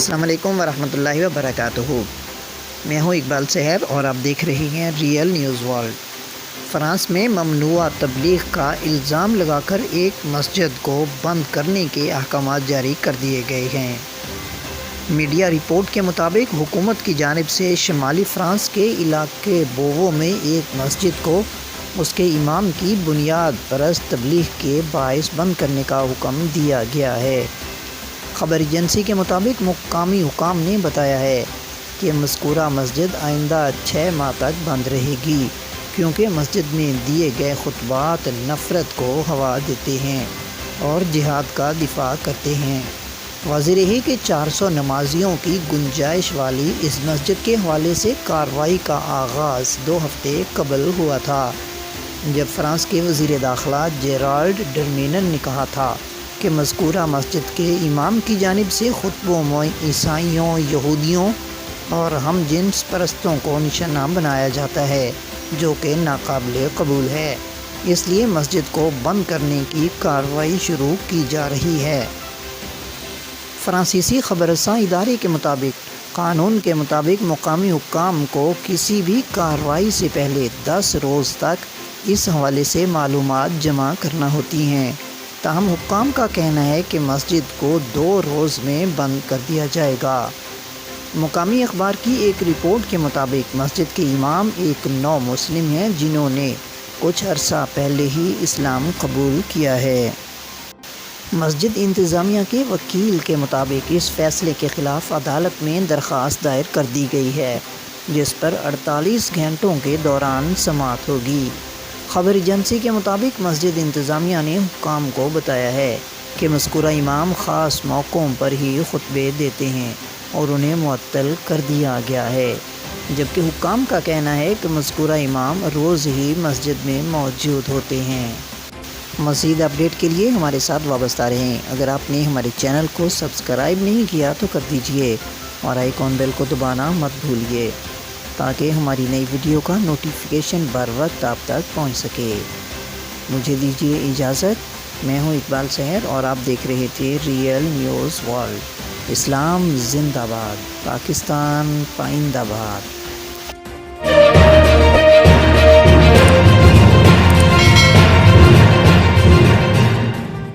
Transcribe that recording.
السلام علیکم ورحمۃ اللہ وبرکاتہ۔ میں ہوں اقبال سحر اور آپ دیکھ رہے ہیں ریئل نیوز ورلڈ۔ فرانس میں ممنوع تبلیغ کا الزام لگا کر ایک مسجد کو بند کرنے کے احکامات جاری کر دیے گئے ہیں۔ میڈیا رپورٹ کے مطابق حکومت کی جانب سے شمالی فرانس کے علاقے بووو میں ایک مسجد کو اس کے امام کی بنیاد پرست تبلیغ کے باعث بند کرنے کا حکم دیا گیا ہے۔ خبر ایجنسی کے مطابق مقامی حکام نے بتایا ہے کہ مذکورہ مسجد آئندہ 6 ماہ تک بند رہے گی، کیونکہ مسجد میں دیے گئے خطبات نفرت کو ہوا دیتے ہیں اور جہاد کا دفاع کرتے ہیں۔ واضح رہے کہ 400 نمازیوں کی گنجائش والی اس مسجد کے حوالے سے کارروائی کا آغاز 2 ہفتے قبل ہوا تھا، جب فرانس کے وزیر داخلہ جیرالڈ ڈرمینن نے کہا تھا کہ مذکورہ مسجد کے امام کی جانب سے خطبوں میں عیسائیوں، یہودیوں اور ہم جنس پرستوں کو نشانہ بنایا جاتا ہے، جو کہ ناقابل قبول ہے۔ اس لیے مسجد کو بند کرنے کی کارروائی شروع کی جا رہی ہے۔ فرانسیسی خبر رساں ادارے کے مطابق قانون کے مطابق مقامی حکام کو کسی بھی کارروائی سے پہلے 10 روز تک اس حوالے سے معلومات جمع کرنا ہوتی ہیں۔ تاہم حکام کا کہنا ہے کہ مسجد کو 2 روز میں بند کر دیا جائے گا۔ مقامی اخبار کی ایک رپورٹ کے مطابق مسجد کے امام ایک نو مسلم ہیں، جنہوں نے کچھ عرصہ پہلے ہی اسلام قبول کیا ہے۔ مسجد انتظامیہ کے وکیل کے مطابق اس فیصلے کے خلاف عدالت میں درخواست دائر کر دی گئی ہے، جس پر 48 گھنٹوں کے دوران سماعت ہوگی۔ خبر ایجنسی کے مطابق مسجد انتظامیہ نے حکام کو بتایا ہے کہ مذکورہ امام خاص موقعوں پر ہی خطبے دیتے ہیں اور انہیں معطل کر دیا گیا ہے، جبکہ حکام کا کہنا ہے کہ مذکورہ امام روز ہی مسجد میں موجود ہوتے ہیں۔ مزید اپڈیٹ کے لیے ہمارے ساتھ وابستہ رہیں۔ اگر آپ نے ہمارے چینل کو سبسکرائب نہیں کیا تو کر دیجئے اور آئیکن بیل کو دبانا مت بھولیے، تاکہ ہماری نئی ویڈیو کا نوٹیفیکیشن بر وقت آپ تک پہنچ سکے۔ مجھے دیجیے اجازت۔ میں ہوں اقبال سحر اور آپ دیکھ رہے تھے ریئل نیوز ورلڈ۔ اسلام زندہ باد، پاکستان پائندہ باد۔